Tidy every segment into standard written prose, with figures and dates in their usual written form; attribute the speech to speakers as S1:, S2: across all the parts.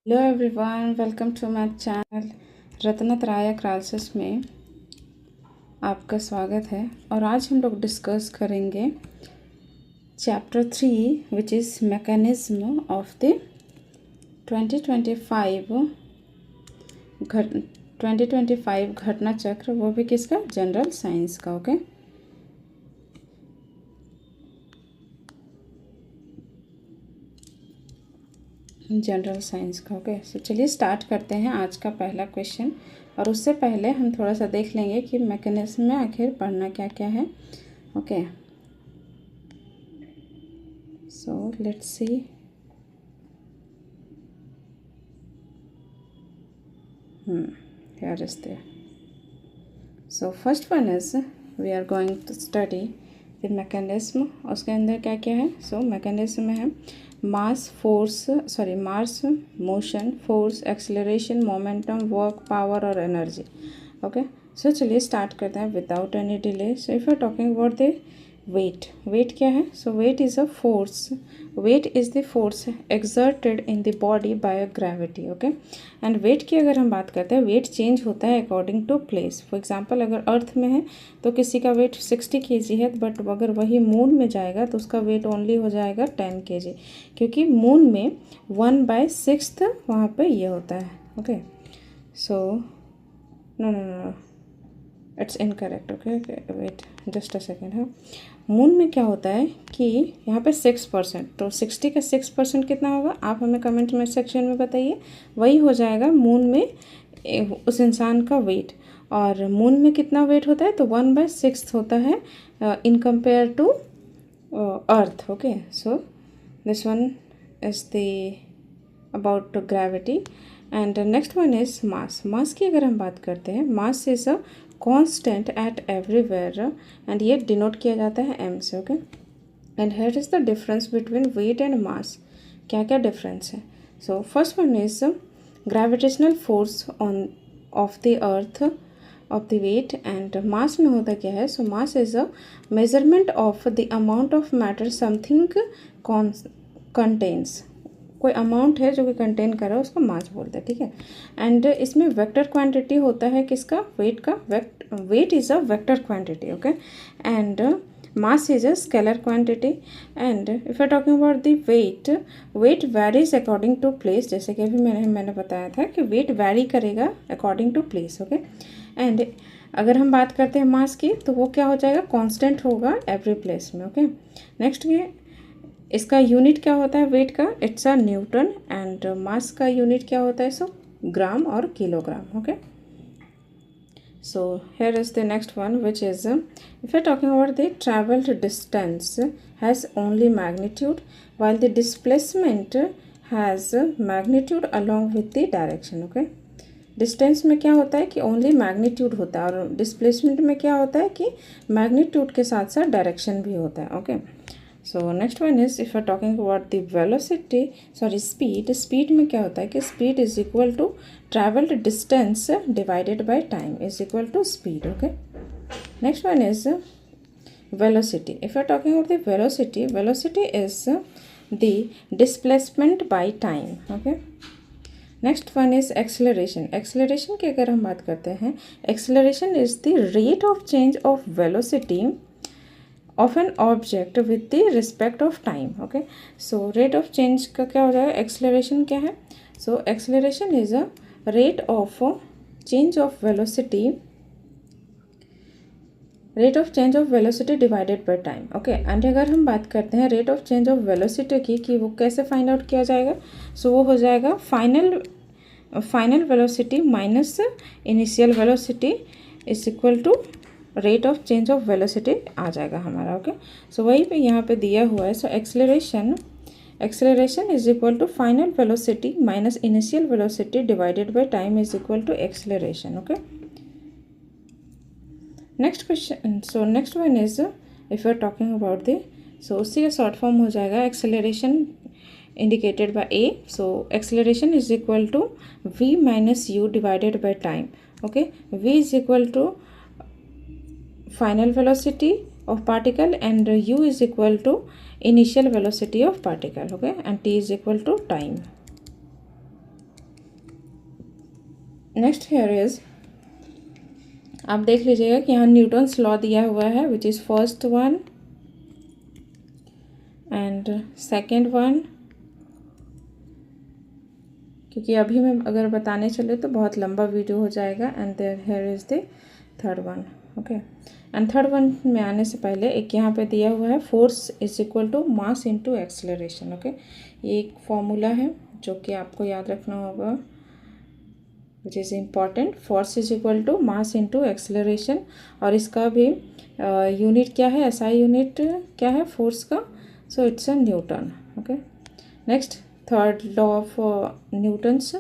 S1: Hello everyone, welcome to my channel Ratnatraya classes में आपका स्वागत है। और आज हम लोग डिस्कस करेंगे chapter 3 which is mechanism of the 2025 घटना चक्र, वो भी किसका, जनरल साइंस का। ओके, जनरल साइंस का। ओके, सो चलिए स्टार्ट करते हैं आज का पहला क्वेश्चन। और उससे पहले हम थोड़ा सा देख लेंगे कि मैकेनिज्म में आखिर पढ़ना क्या क्या है। Okay, so let's see. Here is there. So first one is we are going to study the mechanism. उसके अंदर क्या क्या है? So mechanism में है mass motion, force, acceleration, momentum, work, power और एनर्जी। ओके, सो चलिए स्टार्ट करते हैं without any delay. So if you are talking about the weight क्या है? So weight is a force, weight is the force exerted in the body by gravity. Okay, and weight की अगर हम बात करते हैं, वेट चेंज होता है according to place. For example अगर अर्थ में है तो किसी का वेट 60 kg है, बट अगर वही मून में जाएगा तो उसका वेट ओनली हो जाएगा 10 kg, क्योंकि मून में 1/6 वहाँ पे ये होता है। Okay, so no it's incorrect. Okay, wait just a second. हाँ, मून में क्या होता है कि यहाँ पे 6%, तो 60 का 6% कितना होगा, आप हमें कमेंट में सेक्शन में बताइए। वही हो जाएगा मून में उस इंसान का वेट। और मून में कितना वेट होता है, तो 1/6 होता है in compare to earth. Okay, so this one is the about gravity. And next one is mass. Mass की अगर हम बात करते हैं, mass is a constant at everywhere, and ये डिनोट किया जाता है एम से। Okay, and here is the difference between weight and mass. क्या क्या डिफरेंस है? So first one is gravitational force on of the earth of the weight. And मास में होता क्या है? So mass is a measurement of the amount of matter something contains. कोई amount है जो कि कंटेन कर रहा है, उसको मास बोलते हैं। ठीक है, एंड इसमें वेक्टर क्वांटिटी होता है किसका, वेट का। Weight is a vector quantity. Okay, and mass is a scalar quantity. And if you are talking about the weight varies according to place. जैसे कि अभी मैंने बताया था कि वेट वेरी करेगा according to place. Okay, and अगर हम बात करते हैं मास की, तो वो क्या हो जाएगा, कांस्टेंट होगा एवरी प्लेस में। ओके, नेक्स्ट ये इसका यूनिट क्या होता है वेट का, it's a Newton. And mass का यूनिट क्या होता है, सो ग्राम और kilogram. Okay, so here is the next one which is if you talking about the travelled distance has only magnitude while the displacement has magnitude along with the direction. Okay, distance में क्या होता है कि only magnitude होता है, और displacement में क्या होता है कि मैग्नीट्यूड के साथ साथ डायरेक्शन भी होता है। Okay, so next one is if you are talking about the velocity speed में क्या होता है कि speed is equal to travelled distance divided by time is equal to speed. Okay, next one is velocity. If you are talking about the velocity is the displacement by time. Okay, next one is acceleration की अगर हम बात करते हैं, acceleration is the rate of change of velocity of an object with the respect of time. Okay, so rate of change का क्या हो जाएगा, एक्सेलरेशन क्या है? So acceleration is a rate of change of velocity divided by time. Okay, and अगर हम बात करते हैं rate of change of velocity की, कि वो कैसे फाइंड आउट किया जाएगा, सो वो हो जाएगा final velocity minus initial velocity is equal to rate of change of velocity आ जाएगा हमारा। ओके, सो वही पे यहाँ पे दिया हुआ है। So acceleration is equal to final velocity minus initial velocity divided by time is equal to acceleration. Okay, next question. So next one is if you are talking about the, so उसी का short form हो जाएगा acceleration indicated by A. So acceleration is equal to v minus u divided by time. Okay, v is equal to final velocity of particle and u is equal to initial velocity of particle. Okay, and t is equal to time. Next here is, आप देख लीजिएगा कि यहाँ Newton's law दिया हुआ है which is first one and second one, क्योंकि अभी मैं अगर बताने चले तो बहुत लंबा वीडियो हो जाएगा। And there here is the third one. Okay, and third one में आने से पहले एक यहाँ पे दिया हुआ है force is equal to mass into acceleration. Okay, ये एक फॉर्मूला है जो कि आपको याद रखना होगा which is important. Force is equal to mass into acceleration, और इसका भी यूनिट क्या है, एसआई यूनिट क्या है फोर्स का, so it's a newton. Okay, next third law of Newton's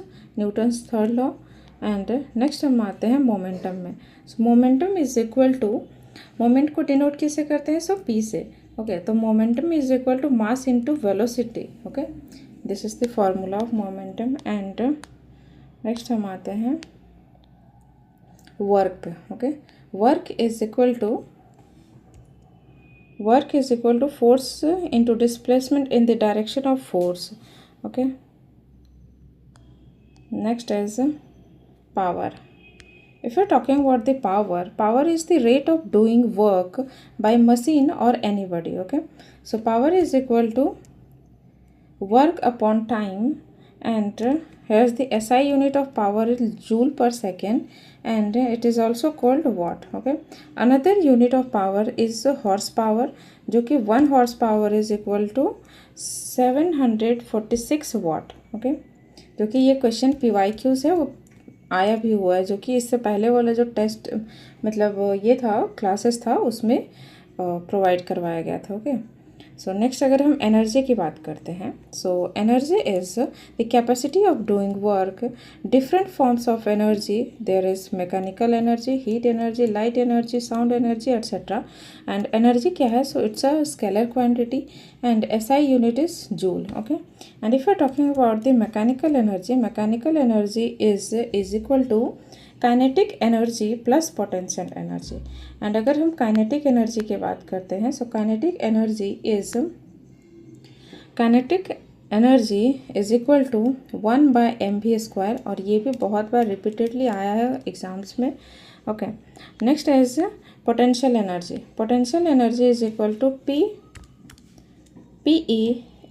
S1: third law. And next हम आते हैं मोमेंटम में। So momentum is equal to, moment को डिनोट किससे करते हैं, सो पी से। ओके, तो momentum is equal to mass into velocity. Okay, this is the formula of momentum. And next हम आते हैं वर्क पे। Okay, work is equal to force into displacement in the direction of force. Okay, next is power. If you're talking about the power is the rate of doing work by machine or anybody. Okay, so power is equal to work upon time, and here's the SI unit of power is joule per second, and it is also called watt. Okay, another unit of power is horsepower, जो कि 1 horsepower is equal to 746 watt. Okay, जो कि ये question PYQ से वो आया भी हुआ है, जो कि इससे पहले वाला जो टेस्ट मतलब ये था क्लासेस था उसमें प्रोवाइड करवाया गया था। ओके, सो नेक्स्ट अगर हम एनर्जी की बात करते हैं, so energy is the capacity of doing work, different forms of energy, there is mechanical energy, heat energy, light energy, sound energy etcetera. And energy क्या है, so it's a scalar quantity and SI unit is joule. Okay, and if you're talking about the mechanical energy is equal to kinetic energy plus potential energy. and अगर हम kinetic energy की बात करते हैं, so kinetic energy is equal to 1 by mv square, और ये भी बहुत बार रिपीटेडली आया है एग्जाम्स में। Okay, next is potential energy is equal to PE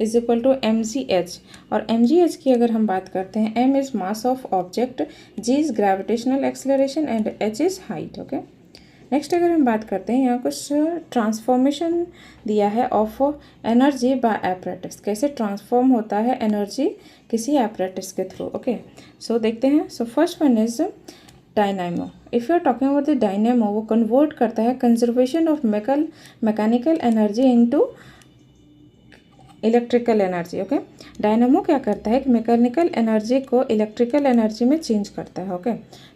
S1: is equal to mgh, और mgh की अगर हम बात करते हैं, m is mass of object, g is gravitational acceleration and h is height. Okay, next अगर हम बात करते हैं, यहाँ कुछ ट्रांसफॉर्मेशन दिया है ऑफ एनर्जी बाय एपरेटिस, कैसे ट्रांसफॉर्म होता है एनर्जी किसी एपरेटिस के थ्रू। ओके, सो देखते हैं। So first one is dynamo. If you are talking about the dynamo, वो कन्वर्ट करता है conservation of mechanical energy into electrical energy. Okay, dynamo क्या करता है कि मैकेनिकल एनर्जी को इलेक्ट्रिकल एनर्जी में चेंज करता है। Okay,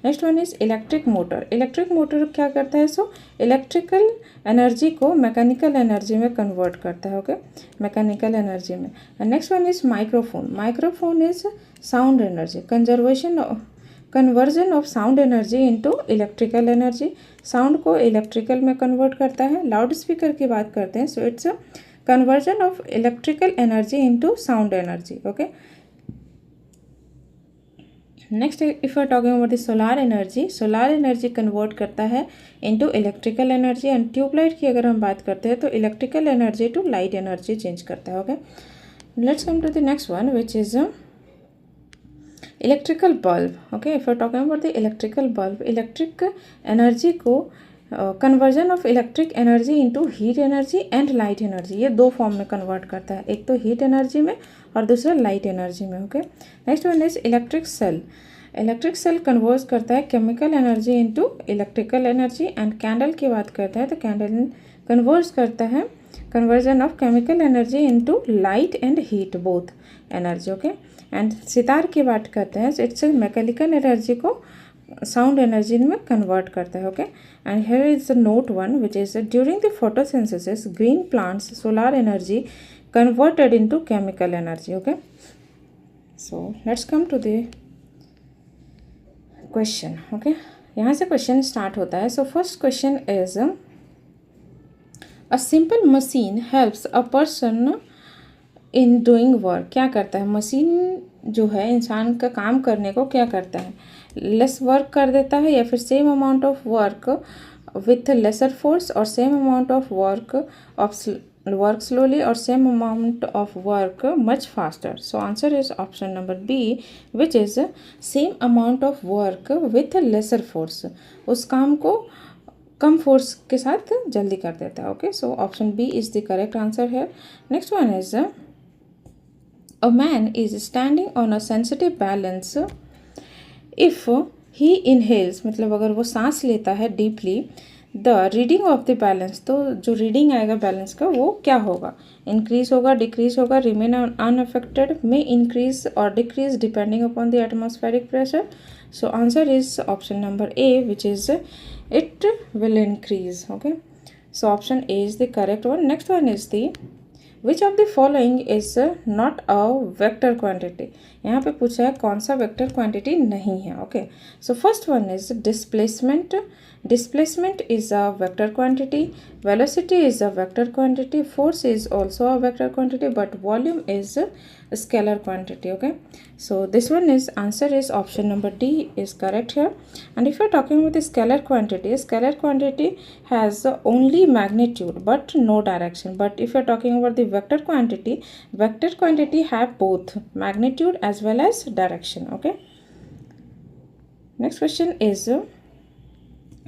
S1: next one is electric motor क्या करता है, सो इलेक्ट्रिकल एनर्जी को मैकेनिकल एनर्जी में कन्वर्ट करता है। ओके, मैकेनिकल एनर्जी में। And next one is microphone is sound energy, conversion of sound energy into electrical energy, sound को electrical में कन्वर्ट करता है। लाउड स्पीकर की बात करते हैं, so it's conversion of electrical energy into sound energy. Okay, next if we are talking about the solar energy convert करता है into electrical energy, and tube light की अगर हम बात करते हैं तो electrical energy to light energy change करता है। Okay, let's come to the next one which is electrical bulb. Okay, if we are talking about the electrical bulb, electric energy को conversion of electric energy into heat energy and light energy, ये दो form में convert करता है, एक तो heat energy में और दूसरा लाइट एनर्जी में। Okay, next one is electric cell convert करता है chemical energy into electrical energy. And candle की बात करते हैं तो कैंडल कन्वर्ट करता है conversion of chemical energy into light and heat both energy. Okay, and sitar की बात करते हैं तो इट्स मैकेनिकल एनर्जी को साउंड एनर्जी में कन्वर्ट करता है। Okay, and here is the note one which is during the photosynthesis green plants solar energy converted into chemical energy. Okay, so let's come to the question. Okay, यहाँ से question start होता है। So first question is a simple machine helps a person in doing work, क्या करता है machine जो है इंसान का काम करने को क्या करता है, लेस वर्क कर देता है या फिर same amount of work with lesser force और same amount of work slowly और same amount of work much faster. So answer is option number B which is same amount of work with lesser force. उस काम को कम force के साथ जल्दी कर देता है. Okay, so option B is the correct answer है. Next one is a man is standing on a sensitive balance if he inhales, मतलब अगर वो सांस लेता है deeply, the reading of the balance, तो जो रीडिंग आएगा बैलेंस का वो क्या होगा, इंक्रीज होगा, डिक्रीज होगा, रिमेन अनअफेक्टेड, में इंक्रीज और decrease depending upon the atmospheric pressure. So answer is option number A which is it will increase. Okay, so option A is the correct one. Next one is the which of the following is not a vector quantity. यहाँ पे पूछा है कौन सा vector quantity नहीं है. Okay, so first one is displacement. Displacement is a vector quantity, velocity is a vector quantity, force is also a vector quantity, but volume is a scalar quantity. Okay, so this one is answer is option number D is correct here. And if you're talking about the scalar quantity has only magnitude but no direction. But if you're talking about the vector quantity have both magnitude as well as direction. Okay, next question is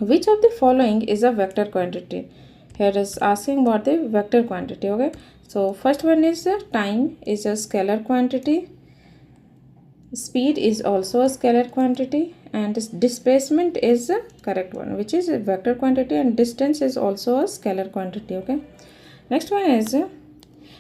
S1: which of the following is a vector quantity. Here is asking about the vector quantity. Okay, so first one is time is a scalar quantity, speed is also a scalar quantity, and displacement is a correct one which is a vector quantity, and distance is also a scalar quantity. Okay, next one is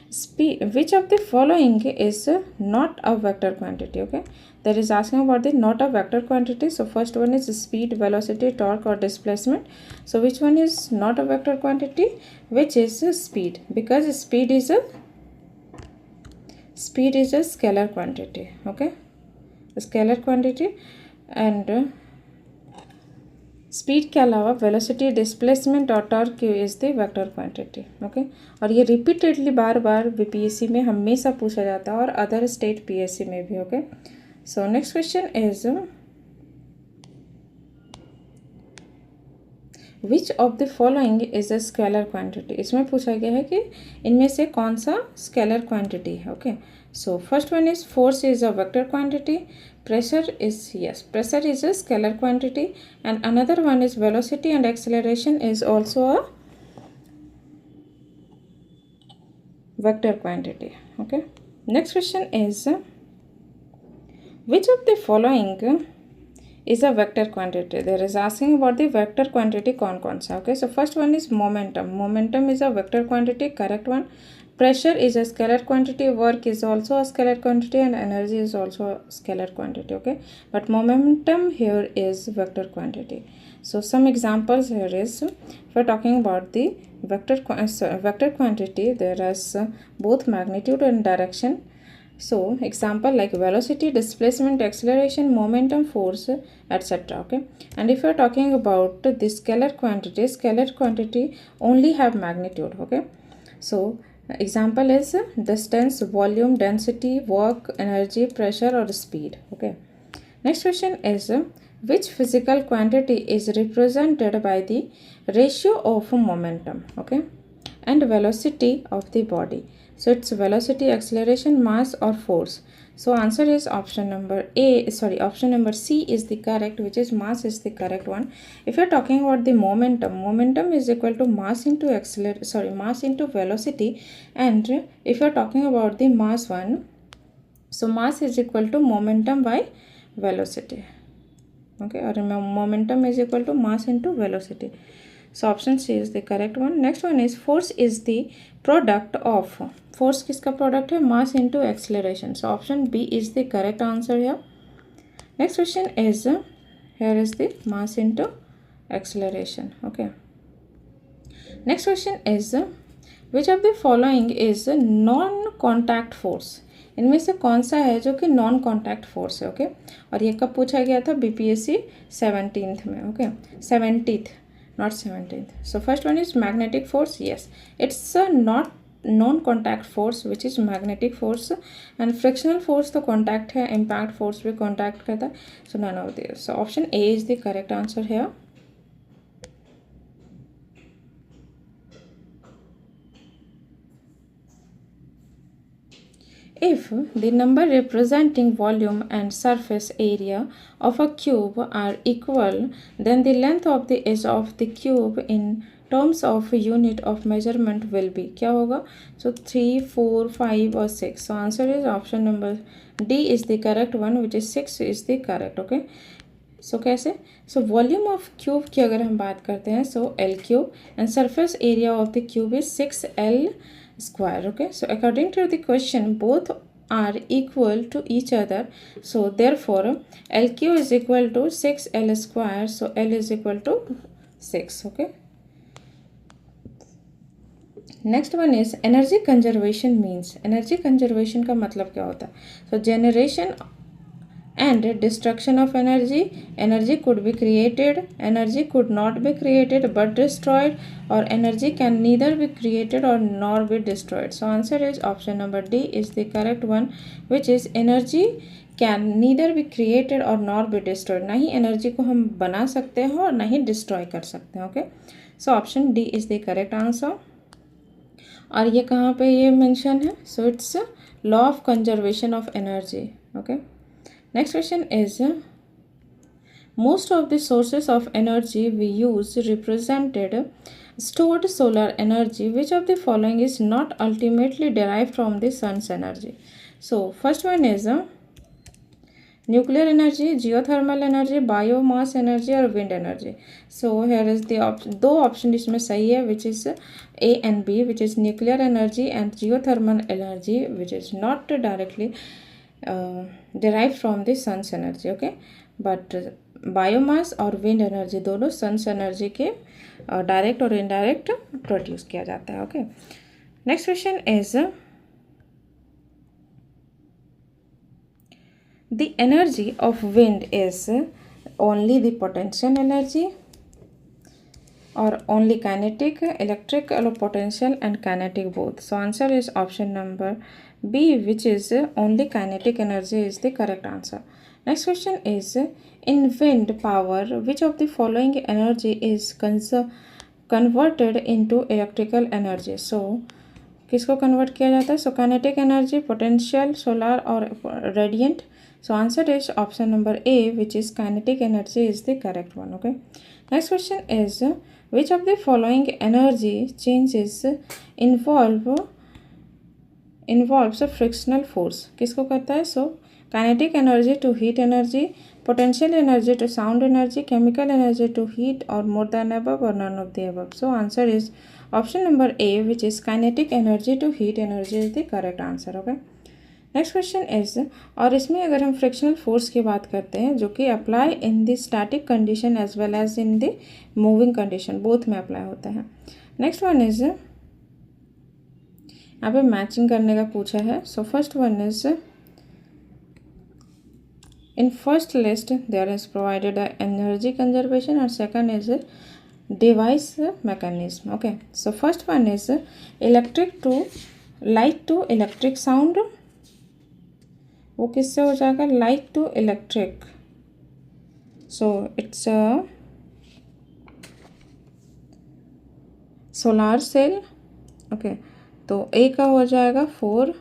S1: speed. Which of the following is not a vector quantity. Okay, that is asking about the not a vector quantity. So first one is speed, velocity, torque or displacement. So which one is not a vector quantity, which is speed, because speed is a scalar quantity. Okay, a scalar quantity, and speed के अलावा velocity, displacement और torque is the vector quantity. Okay, और ये repeatedly बार बार BPSC में हमेशा पूछा जाता है और अदर स्टेट पीएससी में भी. Okay, so next question is which of the following is a scalar quantity. इसमें पूछा गया है कि इनमें से कौन सा स्केलर क्वांटिटी है. Okay, so first one is force is a vector quantity, pressure is a scalar quantity, and another one is velocity and acceleration is also a vector quantity. Okay, next question is which of the following is a vector quantity. There is asking about the vector quantity कौन सा. Okay, so first one is momentum is a vector quantity, correct one. Pressure is a scalar quantity, work is also a scalar quantity, and energy is also a scalar quantity. Okay, but momentum here is vector quantity. So some examples here is, if we're talking about the vector quantity, there is both magnitude and direction. So example like velocity, displacement, acceleration, momentum, force, etc. Okay, and if you're talking about the scalar quantity only have magnitude. Okay, so example is distance, volume, density, work, energy, pressure or speed. Okay, next question is which physical quantity is represented by the ratio of momentum, okay, and velocity of the body. So it's velocity, acceleration, mass or force. So answer is option number C is the correct, which is mass is the correct one. If you're talking about the momentum is equal to mass into velocity, and if you're talking about the mass one, so mass is equal to momentum by velocity. Okay, or momentum is equal to mass into velocity. So option C is the correct one. Next one is force is the product of, force किसका product है, mass into acceleration. So option B is the correct answer here. Next question is here is the mass into acceleration. Okay, next question is which of the following is non contact force. इनमें से कौन सा है जो कि non contact force है. Okay, और ये कब पूछा गया था, बीपीएससी 17th में. Okay, 70th not 17th. So first one is magnetic force. Yes, it's not non contact force which is magnetic force, and frictional force तो कॉन्टैक्ट है, इम्पैक्ट फोर्स भी कॉन्टैक्ट करता है. So none of this. So option A is the correct answer है. If the number representing volume and surface area of a cube are equal, then the length of the edge of the cube in terms of unit of measurement will be. क्या होगा? So 3, 4, 5 और 6. So answer is option number D is the correct one, which is 6 is the correct. Okay. सो कैसे? So volume of cube की अगर हम बात करते हैं, so L cube, and surface area of the cube is 6L square. Okay, so according to the question, both are equal to each other, so therefore LQ is equal to 6L square, so L is equal to 6. Okay, next one is energy conservation means. Energy conservation का मतलब क्या होता है? सो generation and destruction of energy. Energy could be created, energy could not be created but destroyed, or energy can neither be created or nor be destroyed. So answer is option number D is the correct one, which is energy can neither be created or nor be destroyed. ना ही energy को हम बना सकते हैं और ना ही destroy कर सकते हैं. Okay, so option D is the correct answer. और ये कहाँ पे ये मेंशन है? So it's law of conservation of energy. Okay, next question is, most of the sources of energy we use represented stored solar energy. Which of the following is not ultimately derived from the sun's energy? So first one is nuclear energy, geothermal energy, biomass energy और wind energy. So here is the दो option इसमें सही है, which is A and B, which is nuclear energy and geothermal energy, which is not directly derived from the sun's energy. Okay, but biomass और wind energy दोनों sun's energy के direct और indirect produce किया जाता है. Okay, next question is, the energy of wind is only the potential energy और only kinetic, electrical potential and kinetic both. So answer is option number B, which is only kinetic energy is the correct answer. Next question is, in wind power, which of the following energy is converted into electrical energy? So किसको convert किया जाता है? So kinetic energy, potential, solar और radiant. So answer is option number A, which is kinetic energy is the correct one. Okay, next question is, which of the following energy changes involves a frictional force. किसको करता है? So kinetic energy to heat energy, potential energy to sound energy, chemical energy to heat, और more than above और none of the above. So answer is option number A, which is kinetic energy to heat energy is the correct answer. Okay, next question is, और इसमें अगर हम frictional force की बात करते हैं जो कि apply in the static condition as well as in the moving condition, both में अप्लाई होता है. नेक्स्ट वन इज, यहाँ पे मैचिंग करने का पूछा है. So first one is, in first list there is provided energy conservation और second is device mechanism. Okay, so first one is electric to light to electric sound. वो किससे हो जाएगा? Light to electric. So it's solar cell. Okay, तो A का हो जाएगा 4.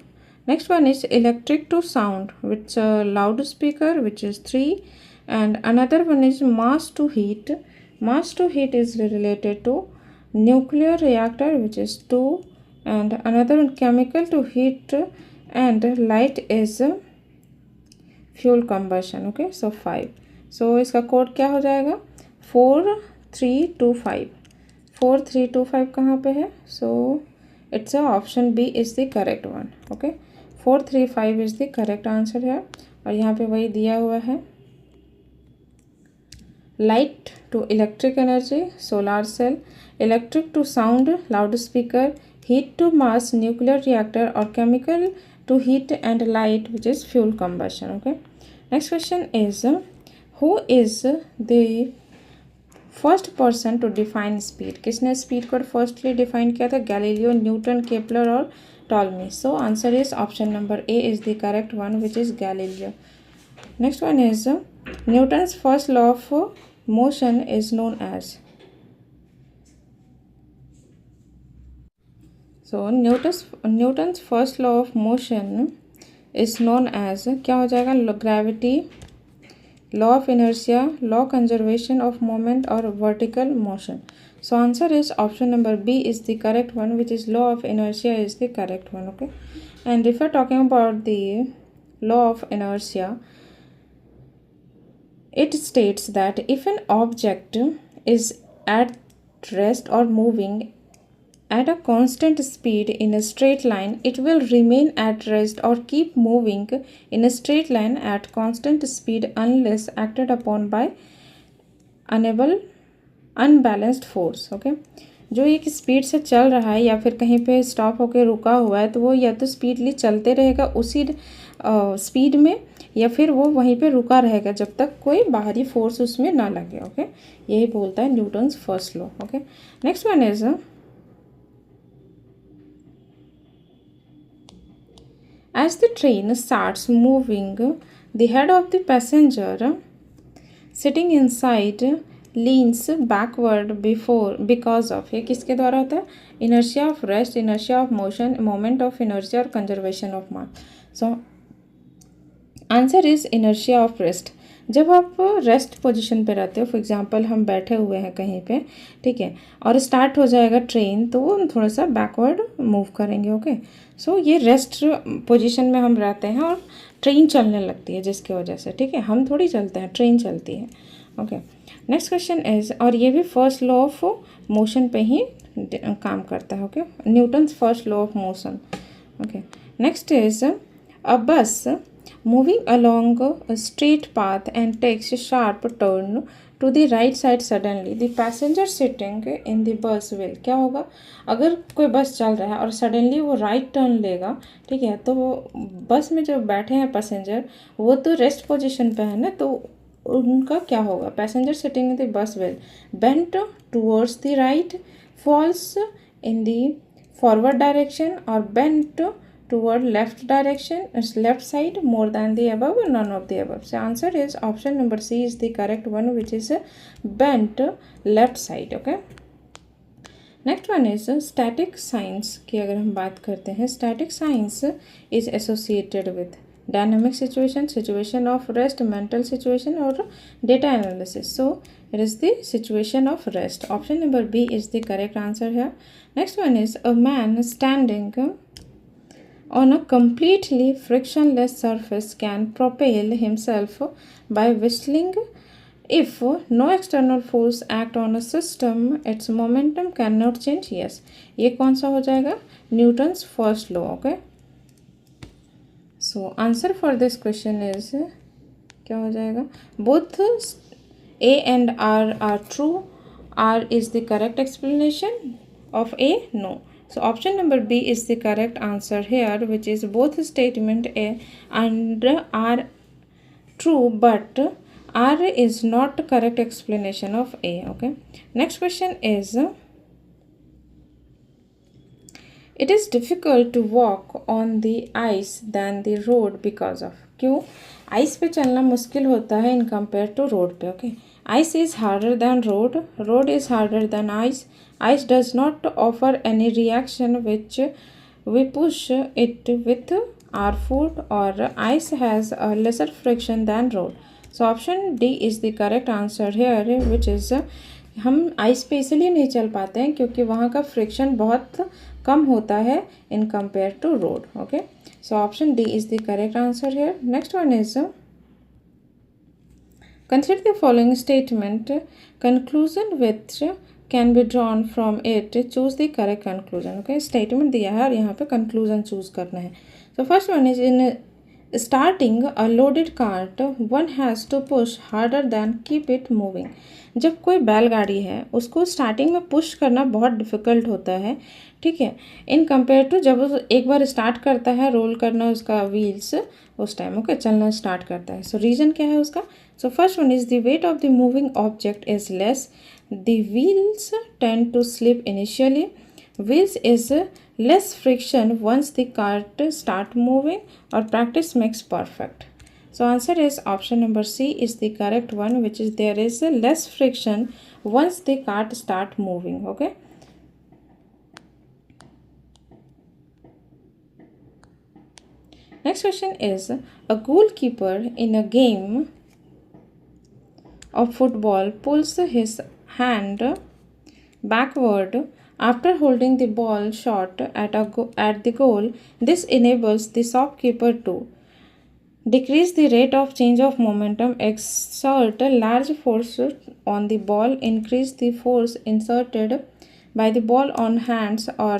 S1: Next one is electric to sound which loud speaker which is 3, and another one is mass to heat. Mass to heat is related to nuclear reactor which is 2, and another one chemical to heat, and light is fuel combustion. Okay, so 5. So इसका code क्या हो जाएगा? 4325. 4325 कहाँ पे है? So it's option B is the correct one. Okay, 435 is the correct answer है. और यहाँ पे वही दिया हुआ है, light to electric energy solar cell, electric to sound loud speaker, heat to mass nuclear reactor, और chemical to heat and light which is fuel combustion. Okay, next question is, who is the first person to define speed, किसने speed को firstly define किया था? Galileo, Newton, Kepler और Ptolemy. So answer is option number A is the correct one which is Galileo. Next one is Newton's first law of motion is known as. So Newton's first law of motion is known as, क्या हो जाएगा? Gravity, law of inertia, law conservation of moment और vertical motion. So answer is option number B is the correct one, which is law of inertia is the correct one. Okay, and if we're talking about the law of inertia, it states that if an object is at rest or moving at a constant speed in a straight line, it will remain at rest or keep moving in a straight line at constant speed unless acted upon by unbalanced force. Okay, जो एक speed से चल रहा है या फिर कहीं पे स्टॉप होकर रुका हुआ है, तो वो या तो स्पीडली चलते रहेगा उसी स्पीड में, या फिर वो वहीं पे रुका रहेगा जब तक कोई बाहरी फोर्स उसमें ना लगे. ओके, यही बोलता है Newton's first law. Okay, next one is as the train starts moving, the head of the passenger sitting inside leans backward because of, ये किसके द्वारा होता है? inertia of rest, inertia of motion, moment of inertia और conservation of mass. So answer is inertia of rest. जब आप rest position पे रहते हो, फॉर एग्जांपल हम बैठे हुए हैं कहीं पे, ठीक है, और स्टार्ट हो जाएगा ट्रेन, तो वो थोड़ा सा बैकवर्ड मूव करेंगे. ओके, सो ये रेस्ट पोजीशन में हम रहते हैं और ट्रेन चलने लगती है जिसकी वजह से, ठीक है, हम थोड़ी चलते हैं, ट्रेन चलती है. ओके, नेक्स्ट क्वेश्चन इज, और ये भी फर्स्ट लॉ ऑफ मोशन पे ही काम करता है. Okay, Newton's first law of motion. Okay, next is a बस moving along a straight path and takes a sharp turn to the right side suddenly, the passenger sitting in the bus will, क्या होगा? अगर कोई बस चल रहा है और सडनली वो राइट टर्न लेगा, ठीक है, तो वो बस में जो बैठे हैं पैसेंजर, वो तो रेस्ट पोजीशन पे है ना, तो उनका क्या होगा? Passenger sitting in the bus will bent towards the right, falls in the forward direction, और bent toward left direction, left side, more than the above, or none of the above. So answer is option number C is the correct one, which is bent left side. Okay, next one is static science की अगर हम बात करते हैं, static science is associated with dynamic situation, situation of rest, mental situation और data analysis. So it is the situation of rest. Option number B is the correct answer here. Next one is a man standing on a completely frictionless surface can propel himself by whistling. If no external force act on a system, its momentum cannot change. Yes, ये कौन सा हो जाएगा? Newton's first law. Okay, so answer for this question is, क्या हो जाएगा? Both A and R are true. R is the correct explanation of A. No. So option number B is the correct answer here, which is both statement A and R true, but R is not correct explanation of A. Okay, next question is, it is difficult to walk on the ice than the road because of, क्यों ice पे चलना मुश्किल होता है in compare to road पे? Okay, ice is harder than road, road is harder than ice, ice does not offer any reaction which we push it with our foot, or ice has a lesser friction than road. So option D is the correct answer here, which is हम ice पे इसलिए नहीं चल पाते हैं क्योंकि वहाँ का फ्रिक्शन बहुत कम होता है in compare to road. Okay, so option D is the correct answer here. Next one is, consider the following statement, conclusion which can be drawn from it, choose the correct conclusion. Okay, statement दिया है और यहाँ पे conclusion choose करना है. So first one is, in starting a loaded cart one has to push harder than keep it moving। जब कोई बैलगाड़ी है उसको स्टार्टिंग में पुश करना बहुत डिफ़िकल्ट होता है, ठीक है, इन कंपेयर टू जब वो एक बार स्टार्ट करता है रोल करना उसका व्हील्स, उस टाइम ओके चलना स्टार्ट करता है। सो रीज़न क्या है उसका? So first one is the weight of the moving object is less, the wheels tend to slip initially, wheels is less friction once the cart start moving, or practice makes perfect। So answer is option number C is the correct one, which is there is less friction once the cart start moving। Okay, next question is a goalkeeper in a game of football pulls his hand backward after holding the ball short at the goal. This enables the shopkeeper to decrease the rate of change of momentum, exert large force on the ball, increase the force inserted by the ball on hands, or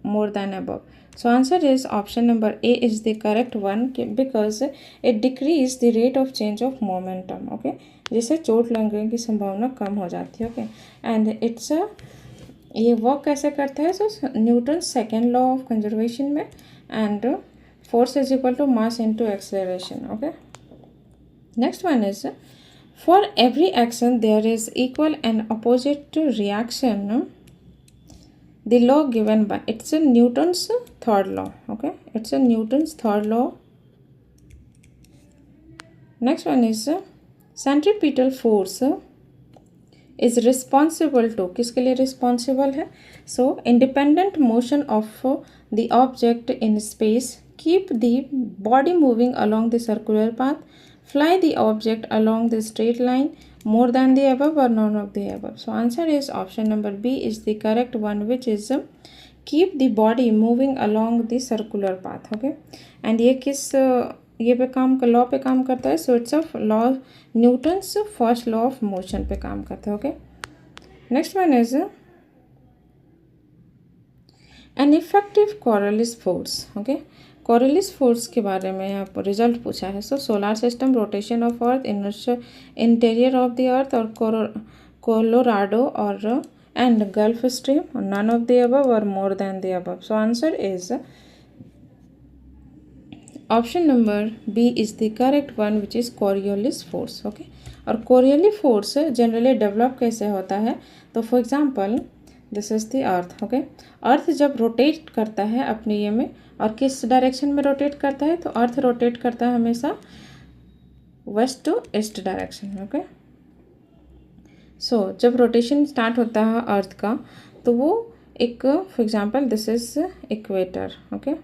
S1: more than above। So answer is option number A is the correct one, because it decrease the rate of change of momentum। Okay, जिससे चोट लगने की संभावना कम हो जाती है। Okay, and it's ये work कैसे करता है? So Newton second law of conservation में, and force is equal to mass into acceleration. Okay, next one is for every action there is equal and opposite reaction, the law given by, it's a Newton's third law। Okay, it's a Newton's third law। Next one is centripetal force is responsible to, किसके लिए responsible है? So independent motion of the object in space, keep the body moving along the circular path, fly the object along the straight line, more than the above, or none of the above। So answer is option number B is the correct one, which is keep the body moving along the circular path। Okay, and ये किस ये पे काम law पे काम करता है? So it's of law Newton's first law of motion पे काम करता है। Okay, next one is an effective Coriolis force. Okay, Coriolis force के बारे में यहाँ पर रिजल्ट पूछा है। So solar system, rotation of earth, interior of the earth, और कोलोराडो और and gulf stream, none of the above, और more than the above. So answer is option number B is the correct one, which is Coriolis force. Okay, और Coriolis force generally develop कैसे होता है? तो for example this is the earth. Okay, earth जब rotate करता है अपने ये में, और किस डायरेक्शन में रोटेट करता है? तो अर्थ रोटेट करता है हमेशा वेस्ट टू ईस्ट डायरेक्शन में। ओके, सो जब रोटेशन स्टार्ट होता है अर्थ का, तो वो एक for example this is equator. Okay,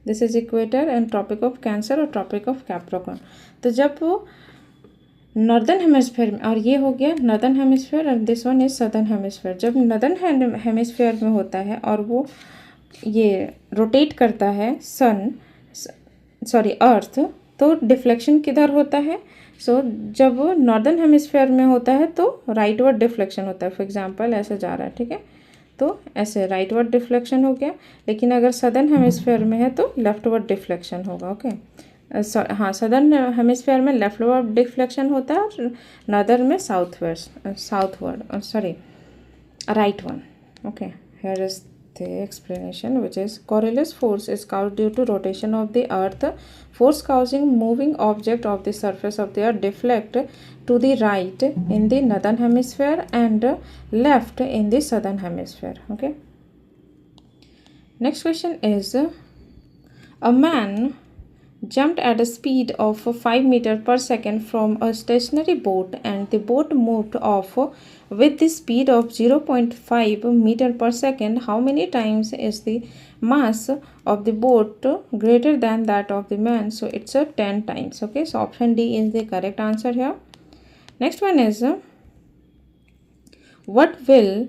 S1: this is equator and tropic of cancer और ट्रॉपिक ऑफ कैप्रिकॉर्न। तो जब वो नॉर्दर्न हेमिस्फेयर में, और ये हो गया नॉर्दर्न हेमिस्फेयर, और this one is southern hemisphere. जब नॉर्दर्न हेमिस्फेयर में होता है और वो ये रोटेट करता है अर्थ, तो डिफ्लेक्शन किधर होता है? सो जब नॉर्दर्न हेमिस्फेयर में होता है तो राइटवर्ड डिफ्लेक्शन होता है। फॉर एग्जांपल ऐसे जा रहा है, ठीक है, तो ऐसे राइटवर्ड डिफ्लेक्शन हो गया। लेकिन अगर सदर्न हेमिस्फेयर में है तो लेफ्टवर्ड डिफ्लेक्शन होगा। ओके, हाँ, सदर्न हेमिस्फेयर में लेफ्टवर्ड डिफ्लेक्शन होता है और नॉर्दर्न में southward sorry right one. Okay, here is the explanation, which is Coriolis force is caused due to rotation of the earth, force causing moving object of the surface of the earth deflect to the right in the northern hemisphere and left in the southern hemisphere। Okay, next question is a man jumped at a speed of 5 meters per second from a stationary boat, and the boat moved off with the speed of 0.5 meter per second. How many times is the mass of the boat greater than that of the man? So it's a 10 times। Okay, so option D is the correct answer here। Next one is what will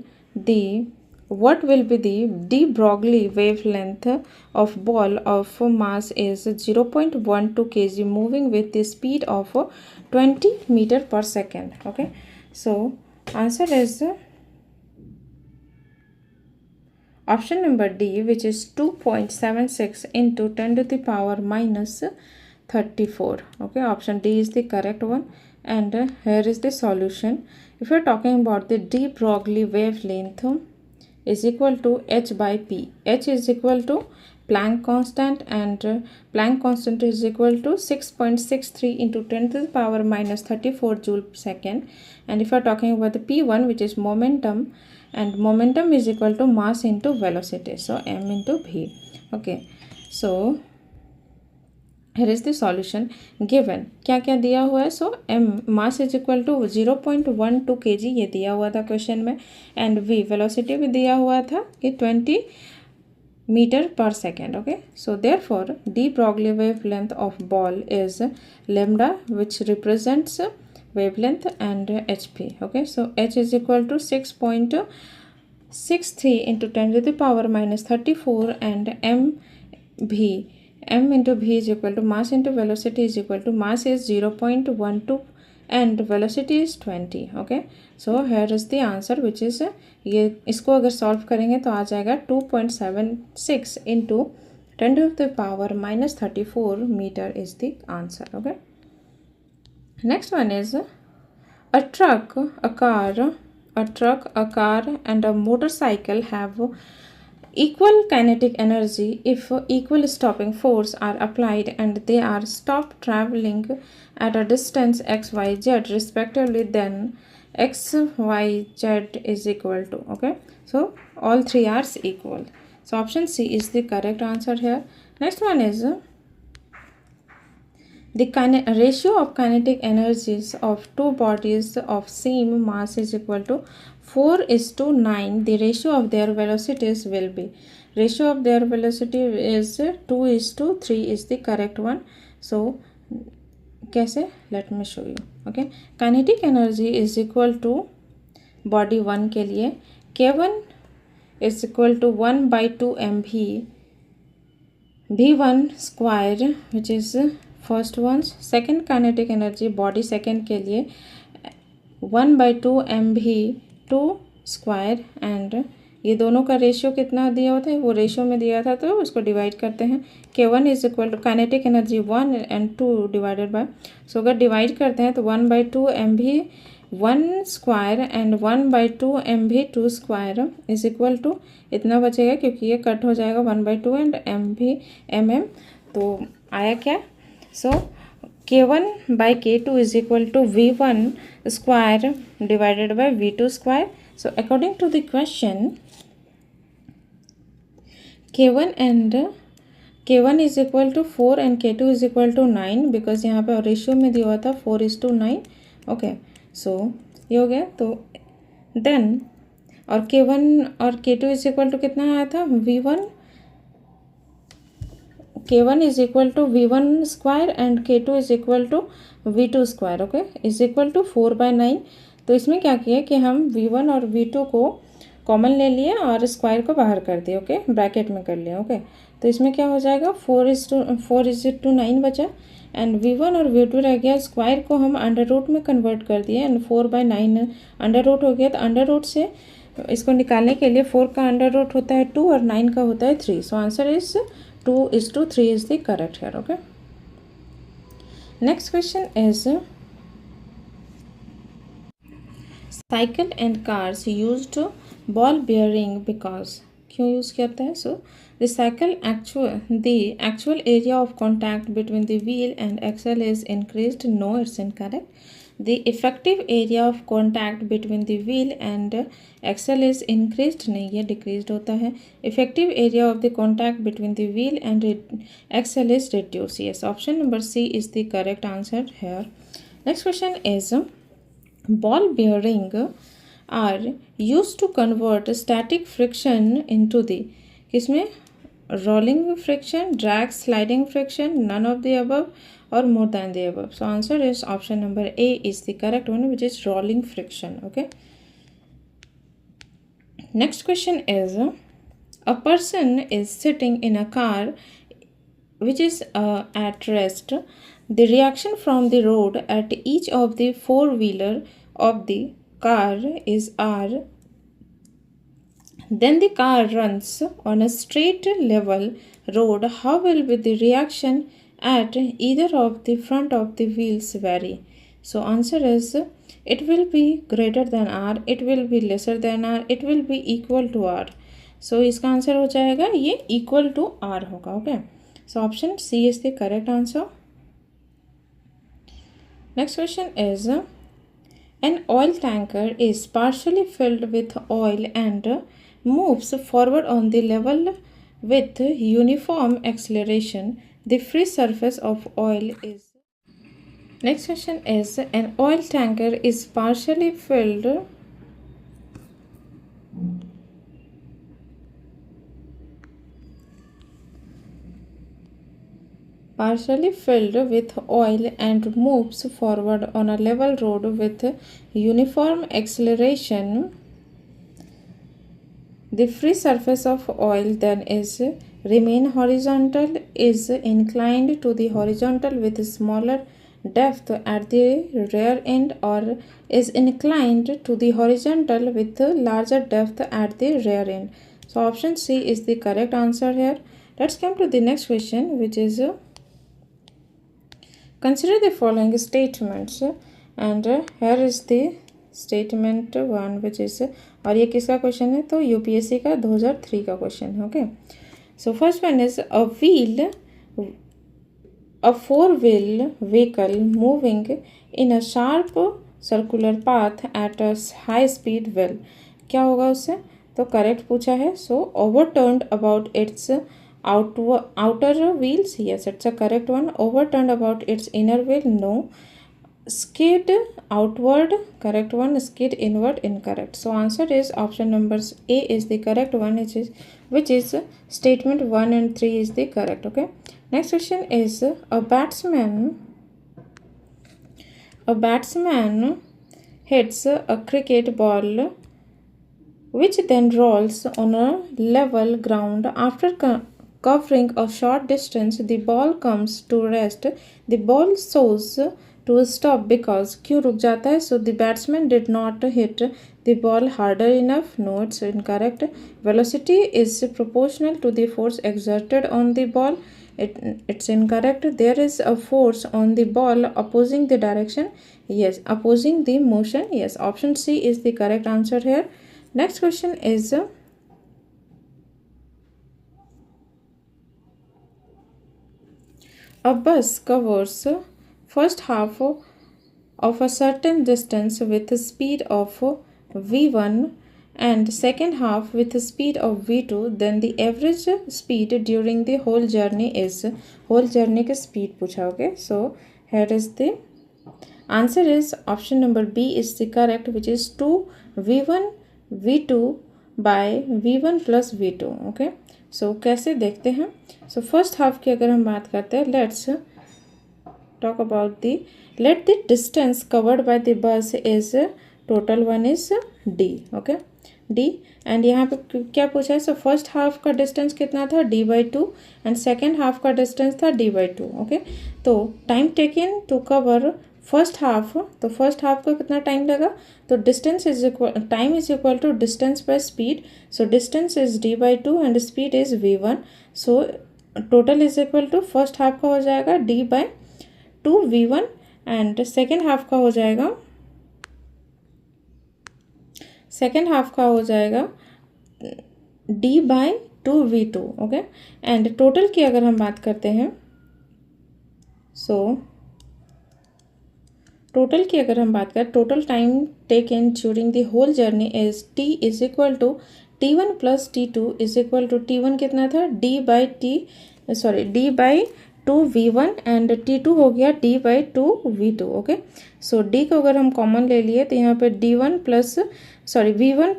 S1: be the de Broglie wavelength of ball of mass is 0.12 kg moving with the speed of 20 meter per second। Okay, so answer is Option number D, which is 2.76 into 10 to the power minus 34. Okay, option D is the correct one. And here is the solution. If you are talking about the de Broglie wavelength is equal to h by p. H is equal to Planck constant, and Planck constant is equal to 6.63 into 10 to the power minus 34 joule per second. And if you are talking about the P1, which is momentum, and momentum is equal to mass into velocity, so m into v. Okay, so here is the solution given. क्या क्या दिया हुआ है? So m mass is equal to 0.12 kg, ये दिया हुआ था question में. एंड v वेलोसिटी भी दिया हुआ था कि 20 meter per second. Okay, so therefore de Broglie wavelength of ball is lambda, which represents wavelength, and hp. Okay, so h is equal to 6.63 into 10 to the power minus 34, and m into v is equal to mass into velocity is equal to mass is 0.12 and velocity is 20. Okay, so here is the answer, which is ये इसको अगर solve करेंगे तो आ जाएगा 2.76 into 10 to the power minus 34 meter is the answer. Okay, next one is a truck, a car, and a motorcycle have equal kinetic energy if equal stopping force are applied and they are stopped traveling at a distance x, y, z respectively, then x, y, z is equal to. Okay, so all three are equal. So option C is the correct answer here. Next one is the ratio of kinetic energies of two bodies of same mass is equal to 4:9. The ratio of their velocities will be. Ratio of their velocity is 2:3 is the correct one. So कैसे? Let me show you. Okay, kinetic energy is equal to body 1 के लिए K1 is equal to 1/2 mv v1 square, which is first one's. Second kinetic energy body second के लिए 1/2 mv2 square, and ये दोनों का ratio कितना दिया हुआ था? वो रेशियो में दिया था, तो उसको डिवाइड करते हैं. K1 is equal to kinetic energy 1 and 2 divided by. So अगर डिवाइड करते हैं तो 1/2 mv1 square and 1/2 mv2 square is equal to इतना बचेगा, क्योंकि ये कट हो जाएगा 1/2 एंड mm. तो आया क्या? सो K1/K2 is equal to V1 square divided by V2 square. So according to the question, K1 is equal to 4 and K2 is equal to 9, because यहाँ पे रेशियो में दिया हुआ था 4:9. ओके, सो ये हो गया. तो देन और K1 और K2 इज इक्वल टू कितना आया था? K1 is equal to V1 square and K2 is equal to V2 square. Okay, is equal to 4/9. तो इसमें क्या किया कि हम V1 और V2 को कॉमन ले लिए और स्क्वायर को बाहर कर दिए. ओके, ब्रैकेट में कर लिया. ओके, तो इसमें क्या हो जाएगा? 4:9 बचा, एंड V1 और V2 रह गया. स्क्वायर को हम अंडर रूट में कन्वर्ट कर दिए, एंड 4/9 अंडर रूट हो गया. तो अंडर रूट से इसको निकालने के लिए 4 का अंडर रूट होता है 2 और 9 का होता है 3. सो answer is 2:3 is the correct here. Okay, next question is cycle and cars used ball bearing because क्यों यूज़ करते हैं? सो the actual area of contact between the wheel and axle is increased. No, it's incorrect. The effective area of contact between the wheel and axle is increased. नहीं, ये decreased होता है. Effective area of the contact between the wheel and axle is reduced. Yes, option number C is the correct answer here. Next question is ball bearing are used to convert static friction into the किसमें? Rolling friction, drag, sliding friction, none of the above, or more than the above. So answer is option number A is the correct one, which is rolling friction. Okay, next question is a person is sitting in a car which is at rest. The reaction from the road at each of the four wheeler of the car is R. Then the car runs on a straight level road. How will be the reaction at either of the front of the wheels vary? So answer is it will be greater than r, it will be lesser than r, it will be equal to r. So इसका answer हो जाएगा ये equal to r होगा. Okay, so option C is the correct answer. Next question is an oil tanker is partially filled with oil and moves forward on the level with uniform acceleration. The free surface of oil is. Next question is an oil tanker is partially filled with oil and moves forward on a level road with uniform acceleration. The free surface of oil then is remain horizontal, is inclined to the horizontal with smaller depth at the rear end, or is inclined to the horizontal with larger depth at the rear end. So option C is the correct answer here. Let's come to the next question, which is consider the following statements, and here is the statement 1, which is, और ये किसका question है, तो UPSC का 2003 का question है. Okay, so first one is a four-wheel vehicle moving in a sharp circular path at a high speed will. क्या होगा उससे, तो करेक्ट पूछा है. सो overturned about its outer wheels, yes, it's a correct one. Overturned about its inner wheel, no. Skid outward, correct one. Skid inward, incorrect. So answer is option number A is the correct one, which is statement 1 and 3 is the correct. Okay, next question is a batsman hits a cricket ball which then rolls on a level ground. After covering a short distance, the ball comes to rest. The ball shows to stop because क्यों रुक जाता है? So the batsman did not hit the ball harder enough. No, it's incorrect. Velocity is proportional to the force exerted on the ball. It's incorrect. There is a force on the ball opposing the direction. Yes, opposing the motion. Yes, option C is the correct answer here. Next question is a bus covers first half of a certain distance with a speed of v1 and second half with a speed of v2, then the average speed during the whole journey is, whole journey की speed पूछा. Okay, so here is the answer is option number B is the correct, which is 2v1 v2 by v1 plus v2. Okay, so कैसे देखते हैं. So first half की अगर हम बात करते हैं, let's talk about the, let the distance covered by the bus is total one is d. Okay, d, and यहाँ पे क्या पूछा है. सो फर्स्ट हाफ का डिस्टेंस कितना था, d/2, एंड सेकेंड हाफ का डिस्टेंस था d/2. ओके, तो time taken to cover first half, तो फर्स्ट हाफ का कितना टाइम लगा, तो distance is equal, time is equal to distance by speed. So distance is d/2 and speed is v1. So total is equal to first half का हो जाएगा d/2 v1 and second half का हो जाएगा, second half का हो जाएगा d/2 v2. Okay, and total की अगर हम बात करते हैं, सो टोटल की अगर हम बात करें, total time taken during the whole journey is t is equal to t1 plus t2 is equal to t1 कितना था d/2 v1 एंड t2 हो गया d/2 v2. ओके, सो d को अगर हम कॉमन ले लिए तो यहाँ पे v1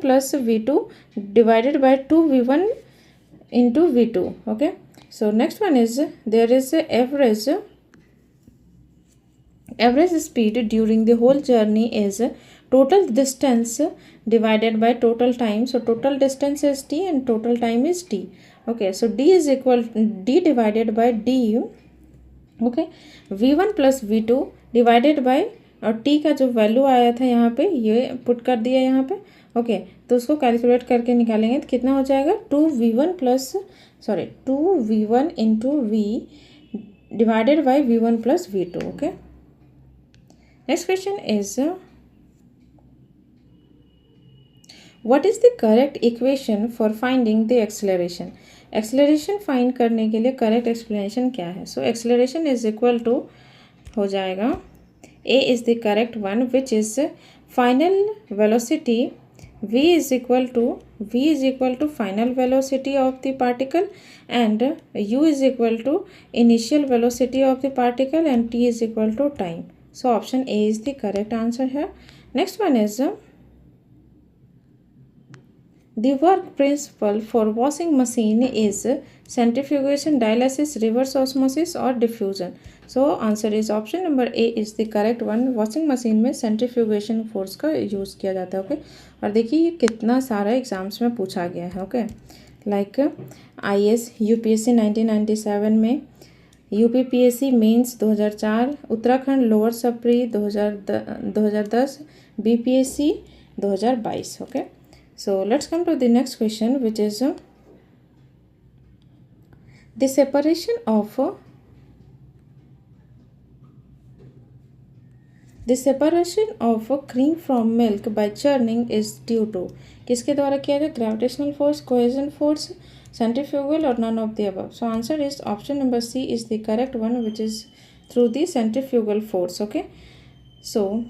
S1: plus v2 divided by 2 v1 into v2. Okay, so next one is there is average speed during the whole journey is total distance divided by total time. So total distance is t and total time is t. Okay, so d divided by d. Okay, v1 plus v2 divided by और T का जो value आया था यहाँ पे ये put कर दिया यहाँ पे। ओके, तो उसको कैलकुलेट करके निकालेंगे तो कितना हो जाएगा 2v1 into v divided by v1 plus v2। Okay, next question is what is the correct equation for finding the acceleration. Acceleration find करने के लिए करेक्ट एक्सप्लेनेशन क्या है। So acceleration is equal to हो जाएगा a is the correct one which is final velocity v is equal to final velocity of the particle and u is equal to initial velocity of the particle and t is equal to time. So option A is the correct answer here. Next one is the work principle for washing machine is centrifugation, dialysis, reverse osmosis or diffusion. So answer is option number A is the correct one. Washing machine में centrifugation force का use किया जाता है। Okay, और देखिए ये कितना सारा एग्जाम्स में पूछा गया है। ओके, लाइक IAS UPSC 1997 में, UPPSC मेंस 2004, उत्तराखंड लोअर सप्री 2010, BPSC 2022। Okay, so let's come to the next question, which is the separation of cream from milk by churning is due to किसके द्वारा किया जाए, gravitational force, cohesion force, centrifugal और none of the above. So answer is option number C is the correct one which is through the centrifugal force. Okay, so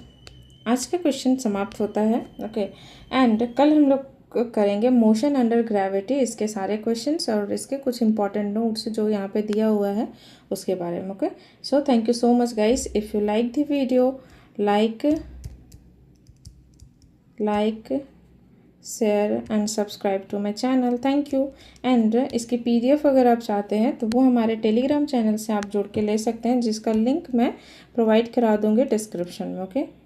S1: आज का question समाप्त होता है। ओके, एंड कल हम लोग करेंगे मोशन अंडर ग्रेविटी, इसके सारे क्वेश्चंस और इसके कुछ इंपॉर्टेंट नोट्स जो यहाँ पे दिया हुआ है उसके बारे में। Okay, so thank you so much guys. If you like the video, like, share and subscribe to my channel. Thank you. and इसकी PDF अगर आप चाहते हैं तो वो हमारे टेलीग्राम चैनल से आप जोड़ के ले सकते हैं, जिसका लिंक मैं प्रोवाइड करा दूँगी डिस्क्रिप्शन में। ओके।